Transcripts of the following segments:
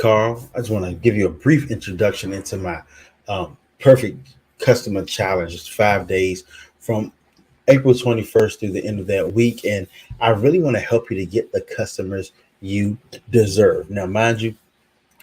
Carl. I just want to give you a brief introduction into my perfect customer challenge. It's 5 days from April 21st through the end of that week. And I really want to help you to get the customers you deserve. Now, mind you,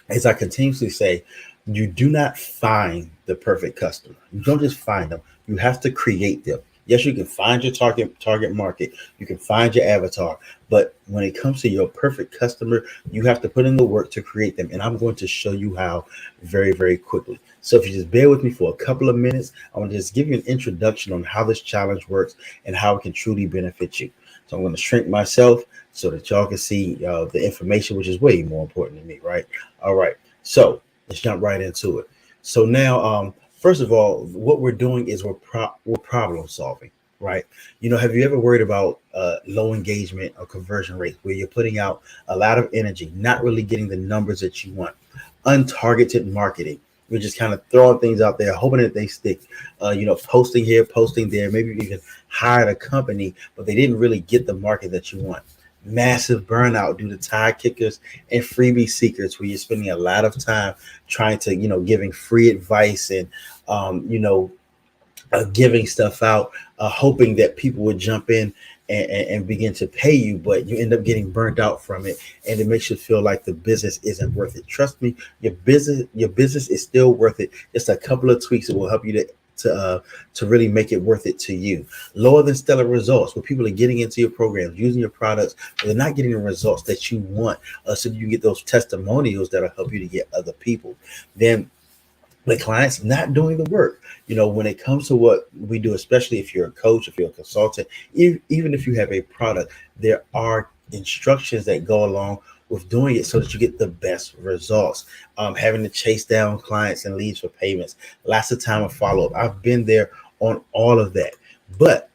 as I continuously say, you do not find the perfect customer. You don't just find them. You have to create them. Yes, you can find your target market. You can find your avatar, but when it comes to your perfect customer, you have to put in the work to create them. And I'm going to show you how very, very quickly. So if you just bear with me for a couple of minutes, I want to just give you an introduction on how this challenge works and how it can truly benefit you. So I'm going to shrink myself so that y'all can see the information, which is way more important to me, right? All right. So let's jump right into it. So now, first of all, what we're doing is we're problem solving, right? Have you ever worried about low engagement or conversion rate where you're putting out a lot of energy, not really getting the numbers that you want, untargeted marketing? You're just kind of throwing things out there, hoping that they stick. Posting here, posting there. Maybe you even hired a company, but they didn't really get the market that you want. Massive burnout due to tire kickers and freebie seekers, where you're spending a lot of time trying to, giving free advice and, giving stuff out, hoping that people would jump in and begin to pay you, but you end up getting burnt out from it, and it makes you feel like the business isn't worth it. Trust me, your business is still worth it. Just a couple of tweaks that will help you to really make it worth it to you. Lower than stellar results, where people are getting into your programs, using your products, but they're not getting the results that you want, so you can get those testimonials that'll help you to get other people. Then the client's not doing the work. When it comes to what we do, especially if you're a coach, if you're a consultant, even if you have a product, there are instructions that go along with doing it so that you get the best results. Having to chase down clients and leads for payments, lots of time of follow up. I've been there on all of that. But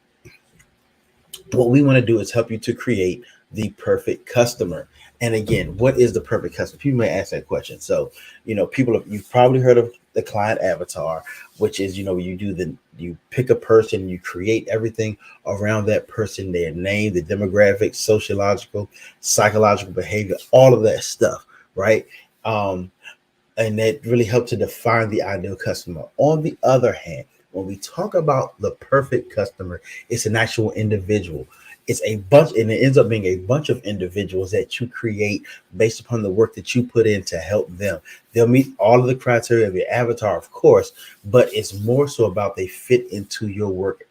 what we want to do is help you to create the perfect customer. And again, what is the perfect customer? People may ask that question. So, you've probably heard of the client avatar, which is, you pick a person, you create everything around that person, their name, the demographics, sociological, psychological behavior, all of that stuff, right? And that really helps to define the ideal customer. On the other hand, when we talk about the perfect customer, it's an actual individual. It's a bunch, and it ends up being a bunch of individuals that you create based upon the work that you put in to help them. They'll meet all of the criteria of your avatar, of course, but it's more so about they fit into your work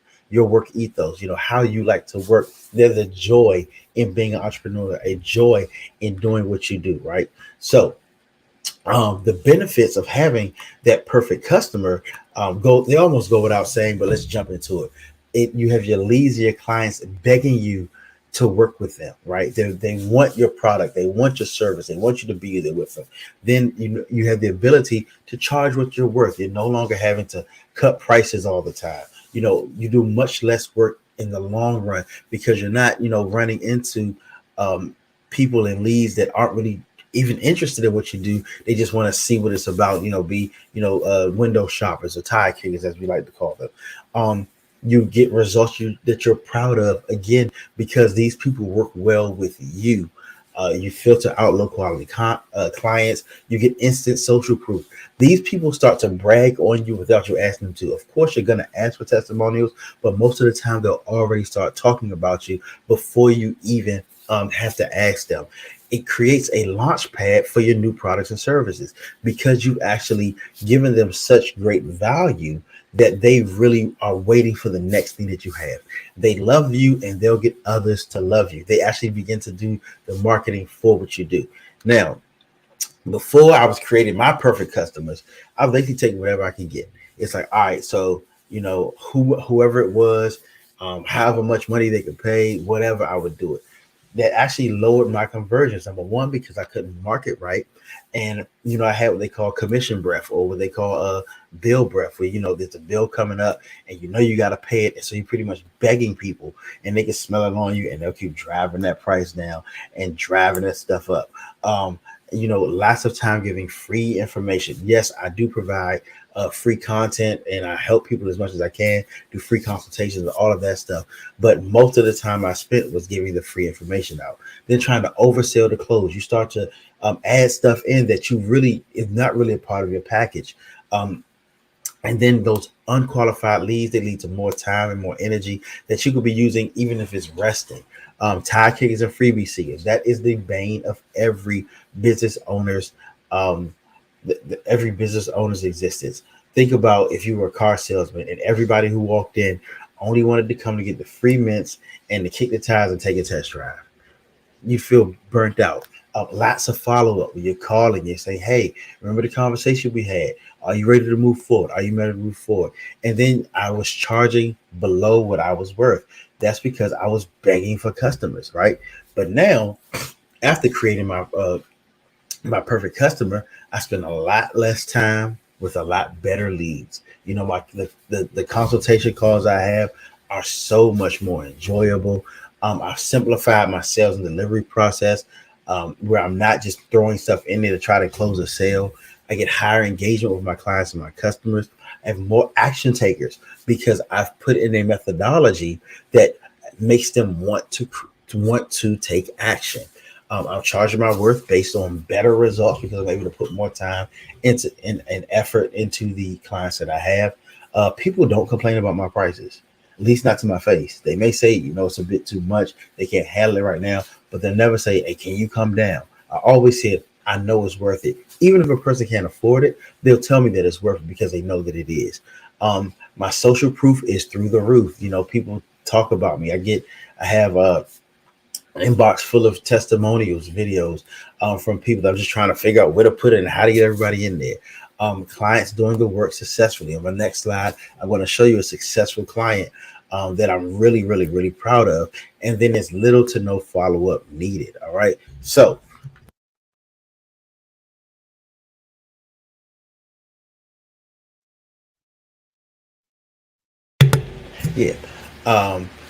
ethos, how you like to work. There's a joy in being an entrepreneur, a joy in doing what you do, right? So the benefits of having that perfect customer they almost go without saying, but let's jump into it. You have your leads, your clients begging you to work with them, right? They want your product, they want your service, they want you to be there with them. Then you have the ability to charge what you're worth. You're no longer having to cut prices all the time. You do much less work in the long run because you're not, running into people and leads that aren't really even interested in what you do. They just want to see what it's about, window shoppers or tire kickers, as we like to call them. You get results that you're proud of, again, because these people work well with you. You filter out low quality clients. You get instant social proof. These people start to brag on you without you asking them to. Of course, you're going to ask for testimonials, but most of the time they'll already start talking about you before you even have to ask them. It creates a launch pad for your new products and services because you've actually given them such great value that they really are waiting for the next thing that you have. They love you and they'll get others to love you. They actually begin to do the marketing for what you do. Now, before I was creating my perfect customers, I would basically take whatever I can get. It's like, all right, so, whoever it was, however much money they could pay, whatever, I would do it. That actually lowered my conversions. Number one, because I couldn't market right. And, I had what they call commission breath, or what they call bill breath, where, there's a bill coming up and you got to pay it. And so you're pretty much begging people and they can smell it on you and they'll keep driving that price down and driving that stuff up. lots of time giving free information. Yes, I do provide free content, and I help people as much as I can, do free consultations and all of that stuff. But most of the time I spent was giving the free information out, then trying to oversell the clothes. You start to add stuff in that you really is not really a part of your package. Um, and then those unqualified leads, they lead to more time and more energy that you could be using even if it's resting. Tire kickers and freebie seekers. That is the bane of every business owner's um, every business owner's existence. Think about if you were a car salesman and everybody who walked in only wanted to come to get the free mints and to kick the tires and take a test drive. You feel burnt out. Lots of follow up when you're calling, you say, hey, remember the conversation we had? Are you ready to move forward? Are you ready to move forward? And then I was charging below what I was worth. That's because I was begging for customers, right? But now, after creating my perfect customer, I spend a lot less time with a lot better leads. The consultation calls I have are so much more enjoyable. I've simplified my sales and delivery process, where I'm not just throwing stuff in there to try to close a sale. I get higher engagement with my clients and my customers. I have more action takers because I've put in a methodology that makes them want to take action. I'm charging my worth based on better results because I'm able to put more time into and effort into the clients that I have. People don't complain about my prices, at least not to my face. They may say, it's a bit too much. They can't handle it right now, but they'll never say, hey, can you come down? I always say, I know it's worth it. Even if a person can't afford it, they'll tell me that it's worth it because they know that it is. My social proof is through the roof. People talk about me. I have inbox full of testimonials, videos from people that are just trying to figure out where to put it and how to get everybody in there. Clients doing the work successfully. On my next slide, I'm going to show you a successful client that I'm really, really, really proud of. And then there's little to no follow-up needed. All right. So yeah.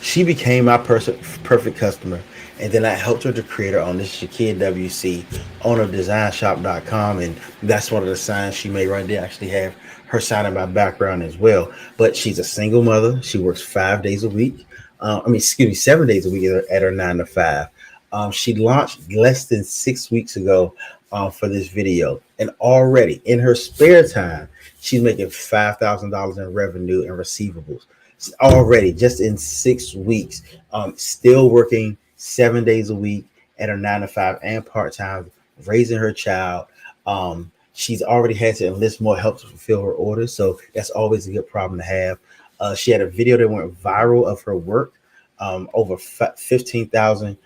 She became my perfect customer. And then I helped her to create her own. This is Shakia WC, owner of designshop.com. And that's one of the signs she made right there. I actually have her sign in my background as well. But she's a single mother. She works 5 days a week. 7 days a week at her 9 to 5. She launched less than 6 weeks ago for this video. And already in her spare time, she's making $5,000 in revenue and receivables already just in 6 weeks. Still working 7 days a week at her 9 to 5 and part-time, raising her child. She's already had to enlist more help to fulfill her orders, so that's always a good problem to have. She had a video that went viral of her work, over 15,000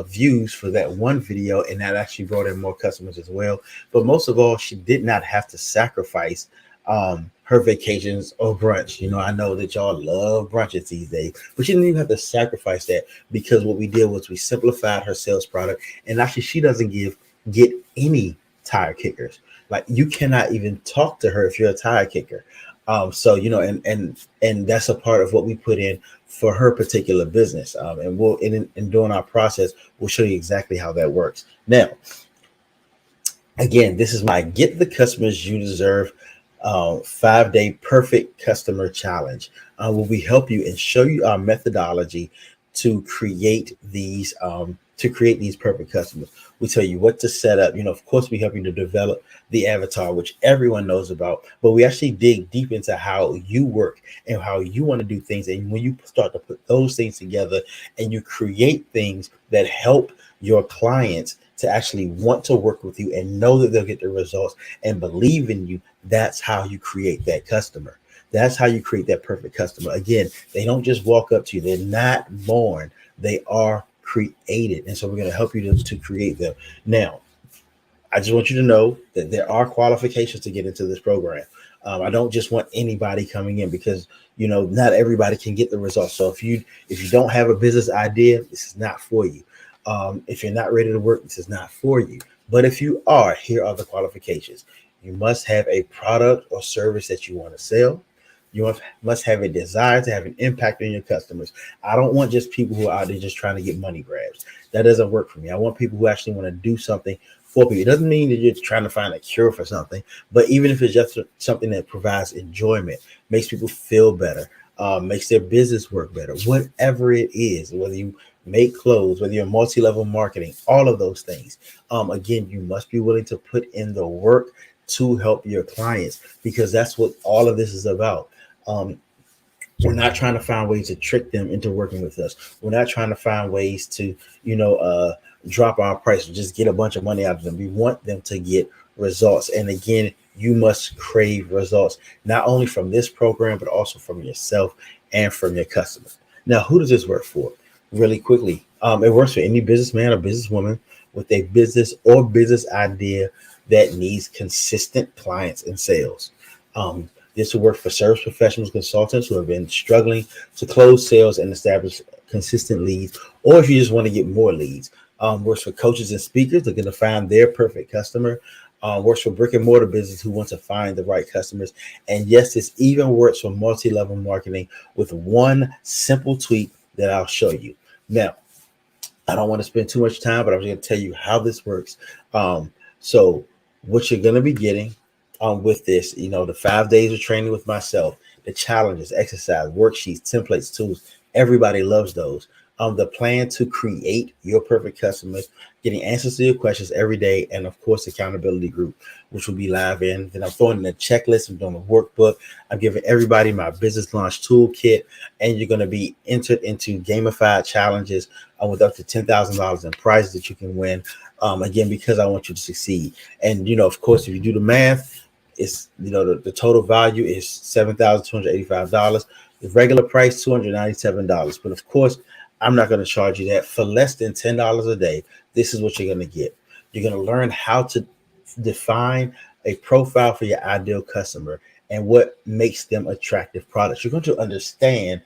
views for that one video, and that actually brought in more customers as well. But most of all, she did not have to sacrifice her vacations or brunch. I know that y'all love brunches these days, but she didn't even have to sacrifice that because what we did was we simplified her sales product. And actually, she doesn't get any tire kickers. Like, you cannot even talk to her if you're a tire kicker. And that's a part of what we put in for her particular business. And we'll in during our process, we'll show you exactly how that works. Now, again, this is my Get the Customers You Deserve 5-day perfect customer challenge, where we help you and show you our methodology to create these perfect customers. We tell you what to set up. Of course, we help you to develop the avatar, which everyone knows about, but we actually dig deep into how you work and how you want to do things. And when you start to put those things together and you create things that help your clients to actually want to work with you and know that they'll get the results and believe in you, that's how you create that customer. That's how you create that perfect customer. Again, they don't just walk up to you. They're not born. They are created. And so we're going to help you to create them. Now, I just want you to know that there are qualifications to get into this program. I don't just want anybody coming in because, not everybody can get the results. So if you don't have a business idea, this is not for you. If you're not ready to work, this is not for you. But if you are, here are the qualifications. You must have a product or service that you want to sell. You must have a desire to have an impact on your customers. I don't want just people who are out there just trying to get money grabs. That doesn't work for me. I want people who actually want to do something for people. It doesn't mean that you're trying to find a cure for something, but even if it's just something that provides enjoyment, makes people feel better, makes their business work better, whatever it is, whether you make clothes, whether you're multi-level marketing, all of those things. Again, you must be willing to put in the work to help your clients, because that's what all of this is about. Um, we're not trying to find ways to trick them into working with us. We're not trying to find ways to, you know, drop our price or just get a bunch of money out of them. We want them to get results. And again, you must crave results, not only from this program, but also from yourself and from your customers. Now, who does this work for? Really quickly, it works for any businessman or businesswoman with a business or business idea that needs consistent clients and sales. This will work for service professionals, consultants who have been struggling to close sales and establish consistent leads, or if you just want to get more leads. Works for coaches and speakers looking to find their perfect customer. Works for brick and mortar business who want to find the right customers. And yes, this even works for multi-level marketing with one simple tweak that I'll show you. Now, I don't want to spend too much time, but I'm going to tell you how this works. So what you're going to be getting with this, you know, the 5 days of training with myself, the challenges, exercise, worksheets, templates, tools, everybody loves those. The plan to create your perfect customers, getting answers to your questions every day, and of course, accountability group, which will be live in. Then I'm throwing in a checklist, I'm doing a workbook, I'm giving everybody my business launch toolkit, and you're going to be entered into gamified challenges with up to $10,000 in prizes that you can win. Again, because I want you to succeed. And, you know, of course, if you do the math, it's, you know, the total value is $7,285. The regular price, $297. But of course, I'm not going to charge you that. For less than $10 a day, this is what you're going to get. You're going to learn how to define a profile for your ideal customer and what makes them attractive products. You're going to understand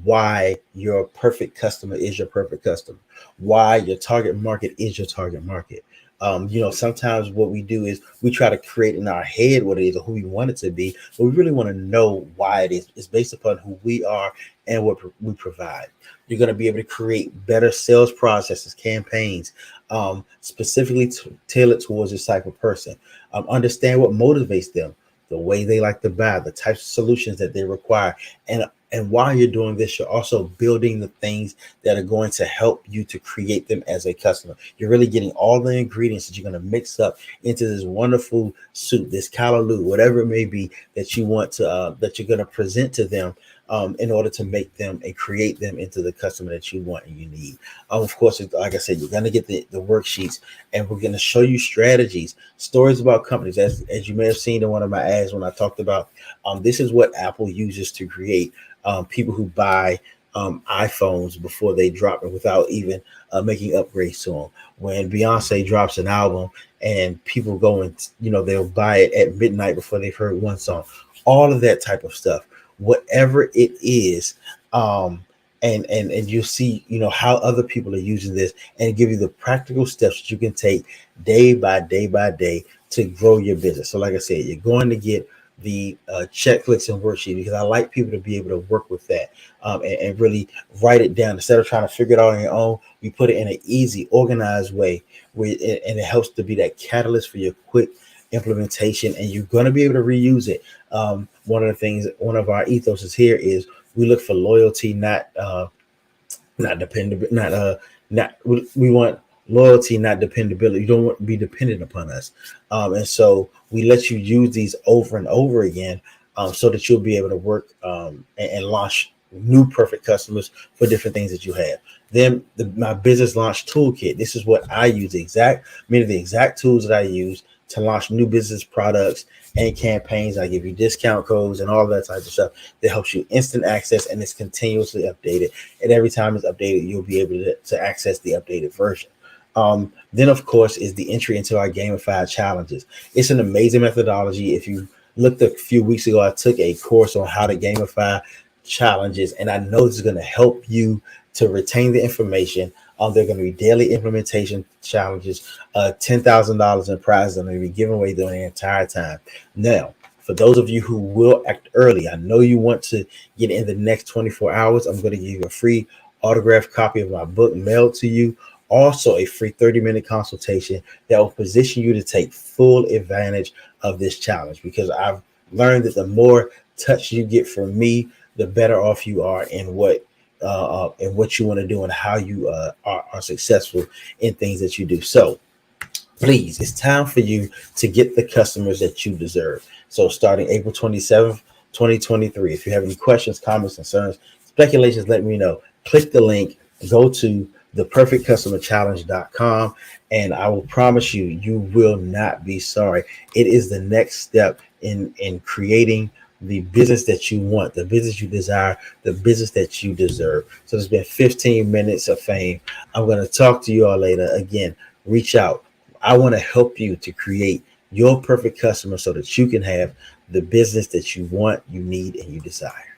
why your perfect customer is your perfect customer, why your target market is your target market. You know, sometimes what we do is we try to create in our head what it is or who we want it to be, but we really want to know why it is. It's based upon who we are and what we provide. You're going to be able to create better sales processes, campaigns, specifically tailored towards this type of person. Understand what motivates them, the way they like to buy, the types of solutions that they require. And while you're doing this, you're also building the things that are going to help you to create them as a customer. You're really getting all the ingredients that you're going to mix up into this wonderful soup, this callaloo, whatever it may be that you want to, that you're going to present to them in order to make them and create them into the customer that you want and you need. Of course, like I said, you're going to get the worksheets, and we're going to show you strategies, stories about companies. As you may have seen in one of my ads when I talked about, this is what Apple uses to create people who buy iPhones before they drop it without even making upgrades to them. When Beyonce drops an album and people go and, you know, they'll buy it at midnight before they've heard one song, all of that type of stuff, whatever it is. And you'll see, you know, how other people are using this and give you the practical steps that you can take day by day by day to grow your business. So like I said, you're going to get the checklists and worksheet, because I like people to be able to work with that and really write it down instead of trying to figure it out on your own. We put it in an easy, organized way and it helps to be that catalyst for your quick implementation, and you're going to be able to reuse it. One of the things, one of our ethos is here is we look for loyalty, not dependable, we want loyalty, not dependability. You don't want to be dependent upon us. And so we let you use these over and over again so that you'll be able to work and launch new perfect customers for different things that you have. Then my business launch toolkit. This is what I use, the exact tools that I use to launch new business products and campaigns. I give you discount codes and all that type of stuff that helps you instant access, and it's continuously updated. And every time it's updated, you'll be able to access the updated version. Then, of course, is the entry into our gamified challenges. It's an amazing methodology. If you looked a few weeks ago, I took a course on how to gamify challenges, and I know this is going to help you to retain the information. They're going to be daily implementation challenges, $10,000 in prizes that are going to be given away during the entire time. Now, for those of you who will act early, I know you want to get in the next 24 hours. I'm going to give you a free autographed copy of my book mailed to you. also a free 30-minute consultation that will position you to take full advantage of this challenge, because I've learned that the more touch you get from me, the better off you are in what you want to do and how you are successful in things that you do. So please, it's time for you to get the customers that you deserve. So starting April 27th, 2023, if you have any questions, comments, concerns, speculations, let me know. Click the link, go to theperfectcustomerchallenge.com, and I will promise you, you will not be sorry. It is the next step in creating the business that you want, the business you desire, the business that you deserve. So it's been 15 minutes of fame. I'm going to talk to you all later. Again, reach out. I want to help you to create your perfect customer so that you can have the business that you want, you need, and you desire.